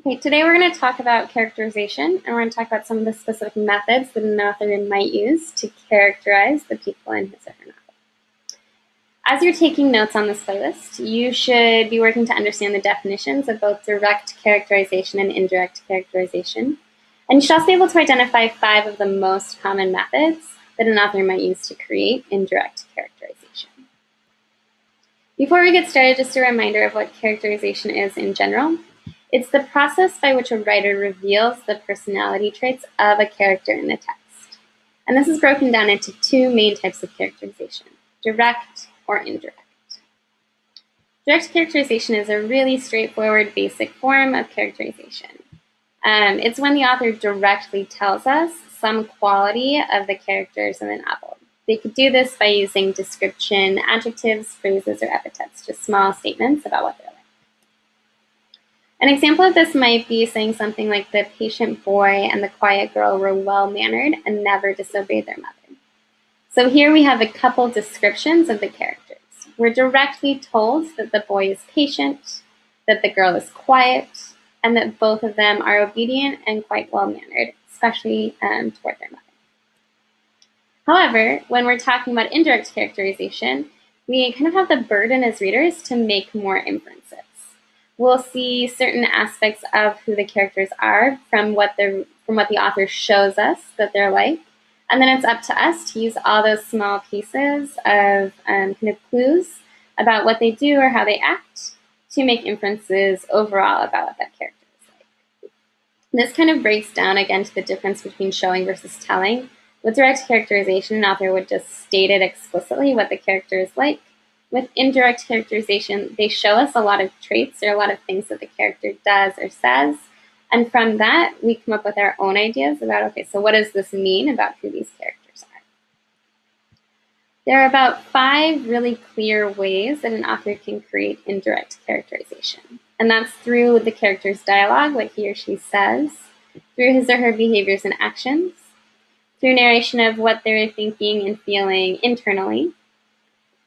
Okay, today we're going to talk about characterization, and we're going to talk about some of the specific methods that an author might use to characterize the people in his or her novel. As you're taking notes on this playlist, you should be working to understand the definitions of both direct characterization and indirect characterization. And you should also be able to identify 5 of the most common methods that an author might use to create indirect characterization. Before we get started, just a reminder of what characterization is in general. It's the process by which a writer reveals the personality traits of a character in the text. And this is broken down into 2 main types of characterization, direct or indirect. Direct characterization is a really straightforward, basic form of characterization. It's when the author directly tells us some quality of the characters in the novel. They could do this by using description, adjectives, phrases, or epithets, just small statements about what they're like. An example of this might be saying something like, the patient boy and the quiet girl were well-mannered and never disobeyed their mother. So here we have a couple descriptions of the characters. We're directly told that the boy is patient, that the girl is quiet, and that both of them are obedient and quite well-mannered, especially toward their mother. However, when we're talking about indirect characterization, we kind of have the burden as readers to make more inferences. We'll see certain aspects of who the characters are from what the author shows us that they're like, and then it's up to us to use all those small pieces of kind of clues about what they do or how they act to make inferences overall about what that character is like. This kind of breaks down again to the difference between showing versus telling. With direct characterization, an author would just state it explicitly what the character is like. With indirect characterization, they show us a lot of traits or a lot of things that the character does or says. And from that, we come up with our own ideas about, okay, so what does this mean about who these characters are? There are about 5 really clear ways that an author can create indirect characterization. And that's through the character's dialogue, what he or she says, through his or her behaviors and actions, through narration of what they're thinking and feeling internally.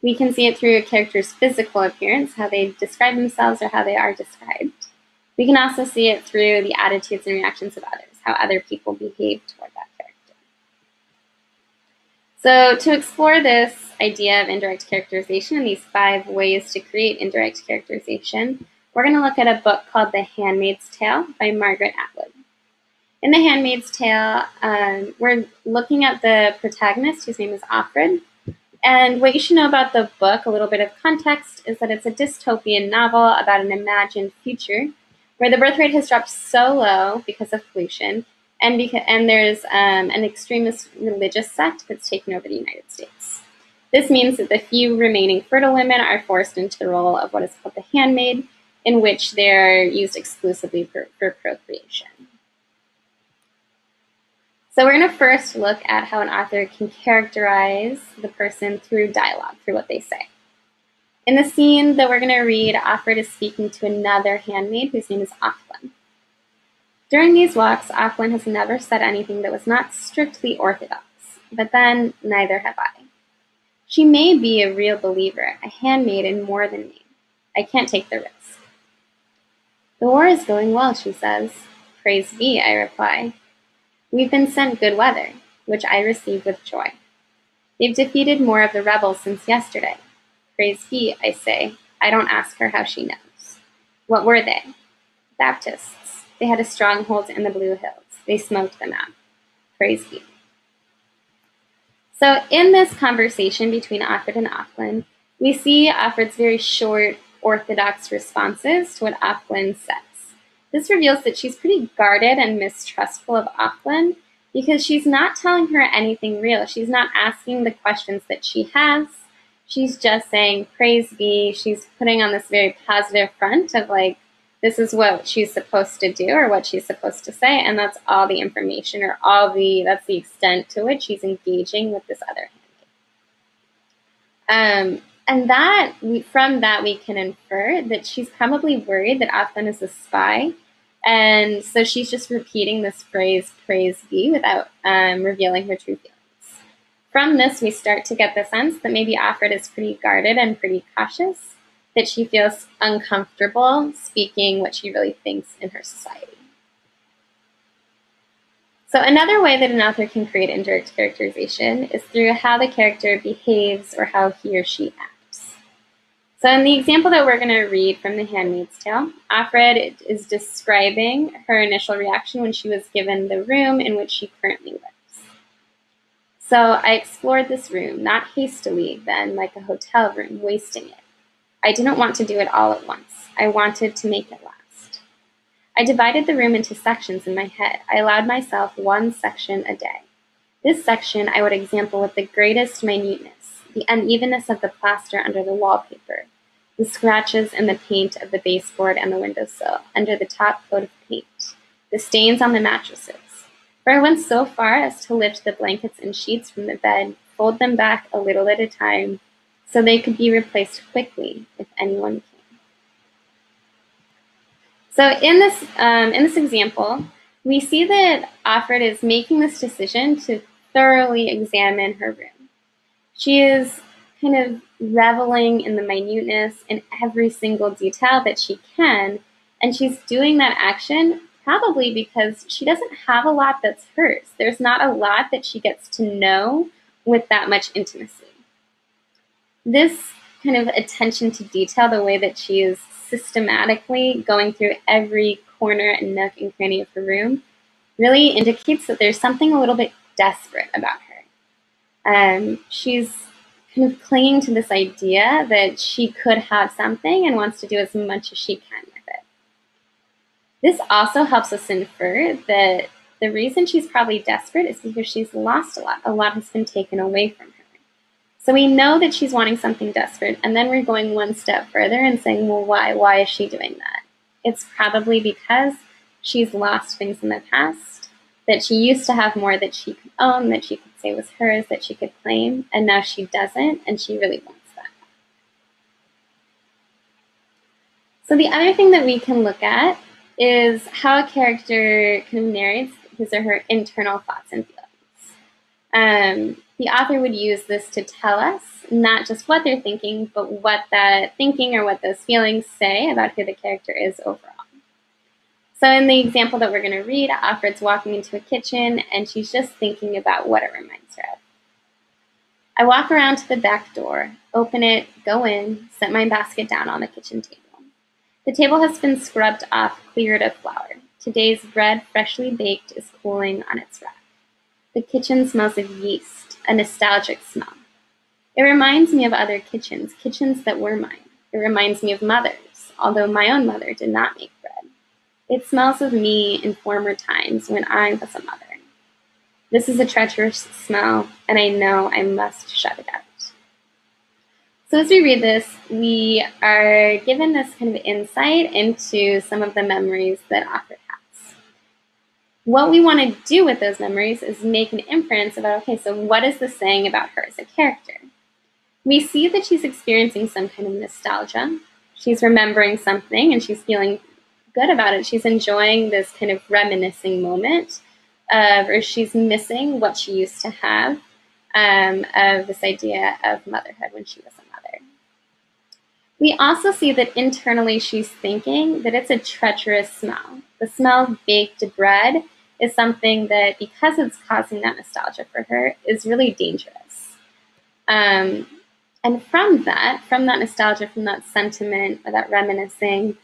We can see it through a character's physical appearance, how they describe themselves or how they are described. We can also see it through the attitudes and reactions of others, how other people behave toward that character. So to explore this idea of indirect characterization and these 5 ways to create indirect characterization, we're going to look at a book called The Handmaid's Tale by Margaret Atwood. In The Handmaid's Tale, we're looking at the protagonist, whose name is Offred. And what you should know about the book, a little bit of context, is that it's a dystopian novel about an imagined future where the birth rate has dropped so low because of pollution, and there's an extremist religious sect that's taken over the United States. This means that the few remaining fertile women are forced into the role of what is called the handmaid, in which they're used exclusively for procreation. So we're going to first look at how an author can characterize the person through dialogue, through what they say. In the scene that we're going to read, Offred is speaking to another handmaid whose name is Offlin. During these walks, Offlin has never said anything that was not strictly orthodox, but then neither have I. She may be a real believer, a handmaid in more than me. I can't take the risk. The war is going well, she says. Praise be, I reply. We've been sent good weather, which I receive with joy. They've defeated more of the rebels since yesterday. Praise be, I say. I don't ask her how she knows. What were they? Baptists. They had a stronghold in the Blue Hills. They smoked them out. Praise be. So in this conversation between Offred and Offlin, we see Offred's very short, orthodox responses to what Offlin says. This reveals that she's pretty guarded and mistrustful of Offlin because she's not telling her anything real. She's not asking the questions that she has. She's just saying, praise be. She's putting on this very positive front of like, this is what she's supposed to do or what she's supposed to say. And that's all the information or that's the extent to which she's engaging with this other handmaid. And from that, we can infer that she's probably worried that Offlin is a spy. And so she's just repeating this phrase, praise be, without revealing her true feelings. From this, we start to get the sense that maybe Offred is pretty guarded and pretty cautious, that she feels uncomfortable speaking what she really thinks in her society. So another way that an author can create indirect characterization is through how the character behaves or how he or she acts. So in the example that we're going to read from The Handmaid's Tale, Offred is describing her initial reaction when she was given the room in which she currently lives. So I explored this room, not hastily, then like a hotel room, wasting it. I didn't want to do it all at once. I wanted to make it last. I divided the room into sections in my head. I allowed myself one section a day. This section I would examine with the greatest minuteness, the unevenness of the plaster under the wallpaper, the scratches in the paint of the baseboard and the windowsill, under the top coat of paint, the stains on the mattresses. For I went so far as to lift the blankets and sheets from the bed, fold them back a little at a time, so they could be replaced quickly if anyone came. So in this example, we see that Offred is making this decision to thoroughly examine her room. She is kind of reveling in the minuteness in every single detail that she can, and she's doing that action probably because she doesn't have a lot that's hers. There's not a lot that she gets to know with that much intimacy. This kind of attention to detail, the way that she is systematically going through every corner and nook and cranny of her room, really indicates that there's something a little bit desperate about her. She's kind of clinging to this idea that she could have something and wants to do as much as she can with it. This also helps us infer that the reason she's probably desperate is because she's lost a lot. A lot has been taken away from her. So we know that she's wanting something desperate, and then we're going one step further and saying, well, why? Why is she doing that? It's probably because she's lost things in the past, that she used to have more that she could own, that she could say was hers, that she could claim, and now she doesn't, and she really wants that. So the other thing that we can look at is how a character kind of narrates his or her internal thoughts and feelings. The author would use this to tell us not just what they're thinking, but what that thinking or what those feelings say about who the character is overall. So in the example that we're going to read, Offred's walking into a kitchen, and she's just thinking about what it reminds her of. I walk around to the back door, open it, go in, set my basket down on the kitchen table. The table has been scrubbed off, cleared of flour. Today's bread, freshly baked, is cooling on its rack. The kitchen smells of yeast, a nostalgic smell. It reminds me of other kitchens, kitchens that were mine. It reminds me of mothers, although my own mother did not make bread. It smells of me in former times when I was a mother. This is a treacherous smell, and I know I must shut it out. So as we read this, we are given this kind of insight into some of the memories that Offred has. What we want to do with those memories is make an inference about, okay, so what is this saying about her as a character? We see that she's experiencing some kind of nostalgia. She's remembering something, and she's feeling good about it. She's enjoying this kind of reminiscing moment, or she's missing what she used to have of this idea of motherhood when she was a mother. We also see that internally she's thinking that it's a treacherous smell. The smell of baked bread is something that, because it's causing that nostalgia for her, is really dangerous. And from that nostalgia, from that sentiment, or that reminiscing,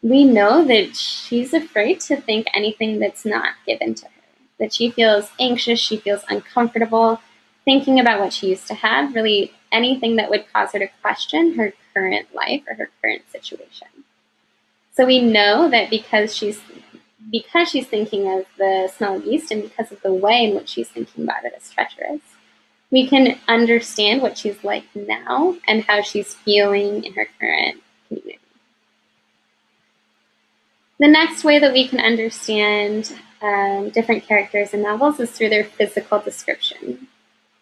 we know that she's afraid to think anything that's not given to her, that she feels anxious, she feels uncomfortable thinking about what she used to have, really anything that would cause her to question her current life or her current situation. So we know that because she's thinking of the smell of yeast, and because of the way in which she's thinking about it as treacherous, we can understand what she's like now and how she's feeling in her current community. The next way that we can understand different characters in novels is through their physical description.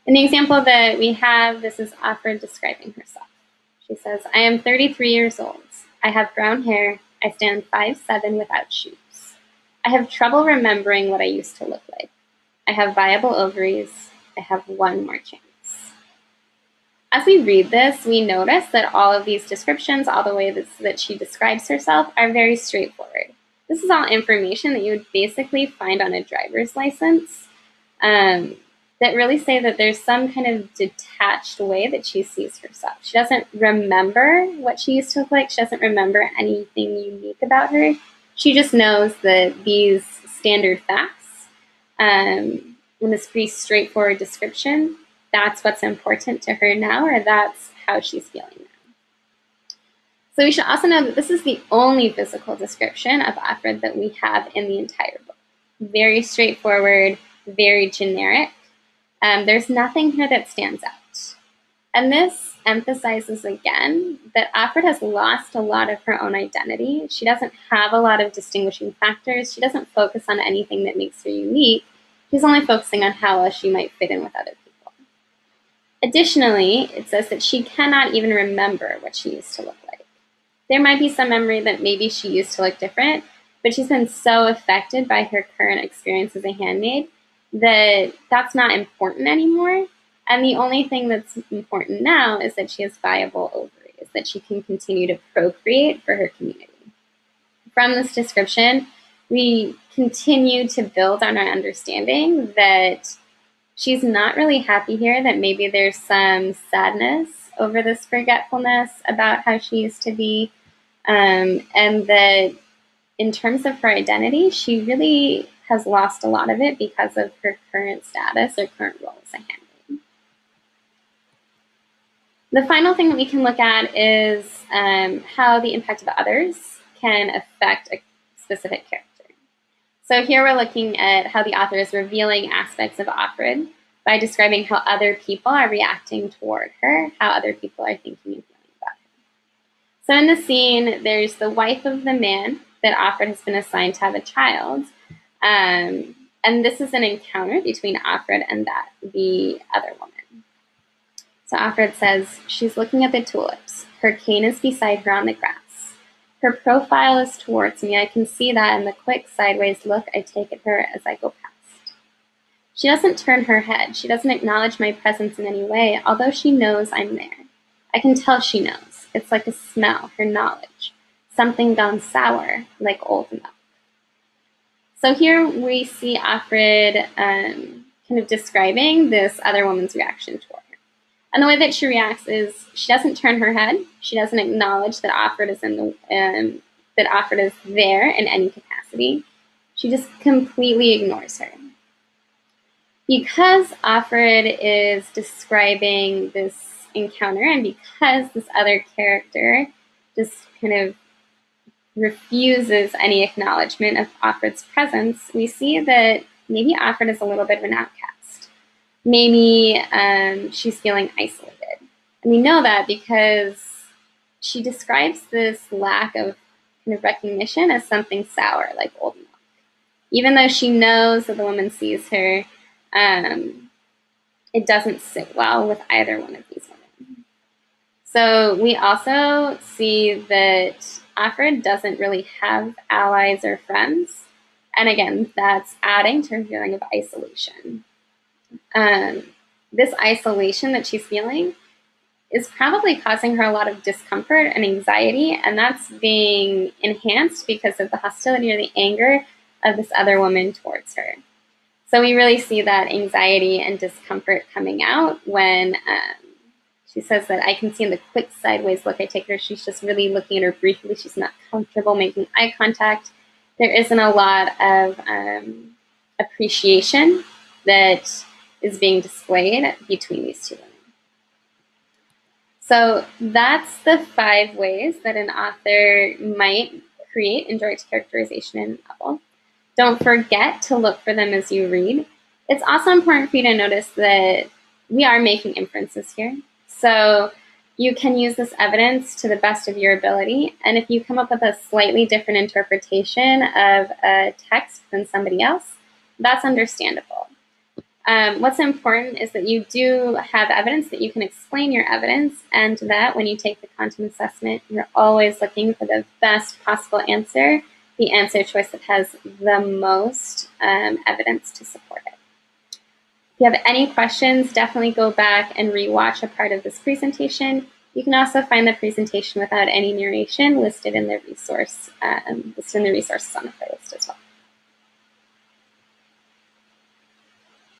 In the example that we have, this is Offred describing herself. She says, I am 33 years old. I have brown hair. I stand 5'7" without shoes. I have trouble remembering what I used to look like. I have viable ovaries. I have one more chance. As we read this, we notice that all of these descriptions, all the way that she describes herself, are very straightforward. This is all information that you would basically find on a driver's license that really say that there's some kind of detached way that she sees herself. She doesn't remember what she used to look like. She doesn't remember anything unique about her. She just knows that these standard facts, in this pretty straightforward description, that's what's important to her now, or that's how she's feeling now. So we should also know that this is the only physical description of Offred that we have in the entire book. Very straightforward, very generic. There's nothing here that stands out. And this emphasizes again that Offred has lost a lot of her own identity. She doesn't have a lot of distinguishing factors. She doesn't focus on anything that makes her unique. She's only focusing on how else she might fit in with other people. Additionally, it says that she cannot even remember what she used to look like. There might be some memory that maybe she used to look different, but she's been so affected by her current experience as a handmaid that that's not important anymore. And the only thing that's important now is that she has viable ovaries, that she can continue to procreate for her community. From this description, we continue to build on our understanding that she's not really happy here, that maybe there's some sadness over this forgetfulness about how she used to be, and that in terms of her identity, she really has lost a lot of it because of her current status or current role as a handmaid. The final thing that we can look at is how the impact of others can affect a specific character. So here we're looking at how the author is revealing aspects of Offred by describing how other people are reacting toward her, how other people are thinking and feeling about her. So in the scene, there's the wife of the man that Offred has been assigned to have a child. And this is an encounter between Offred and the other woman. So Offred says, she's looking at the tulips. Her cane is beside her on the grass. Her profile is towards me. I can see that in the quick sideways look I take at her as I go past. She doesn't turn her head. She doesn't acknowledge my presence in any way, although she knows I'm there. I can tell she knows. It's like a smell, her knowledge. Something gone sour, like old milk. So here we see Offred kind of describing this other woman's reaction toward her. And the way that she reacts is she doesn't turn her head. She doesn't acknowledge that Offred is that Offred is there in any capacity. She just completely ignores her. Because Offred is describing this encounter, and because this other character just kind of refuses any acknowledgement of Offred's presence, we see that maybe Offred is a little bit of an outcast. Maybe she's feeling isolated. And we know that because she describes this lack of kind of recognition as something sour, like old milk. Even though she knows that the woman sees her, it doesn't sit well with either one of these women. So we also see that Offred doesn't really have allies or friends. And again, that's adding to her feeling of isolation. This isolation that she's feeling is probably causing her a lot of discomfort and anxiety, and that's being enhanced because of the hostility or the anger of this other woman towards her. So we really see that anxiety and discomfort coming out when she says that I can see in the quick sideways look I take her. She's just really looking at her briefly. She's not comfortable making eye contact. There isn't a lot of appreciation that is being displayed between these two women. So that's the 5 ways that an author might create indirect characterization in a novel. Don't forget to look for them as you read. It's also important for you to notice that we are making inferences here. So you can use this evidence to the best of your ability. And if you come up with a slightly different interpretation of a text than somebody else, that's understandable. What's important is that you do have evidence, that you can explain your evidence, and that when you take the content assessment, you're always looking for the best possible answer, the answer choice that has the most evidence to support it. If you have any questions, definitely go back and rewatch a part of this presentation. You can also find the presentation without any narration listed in the resources on the playlist.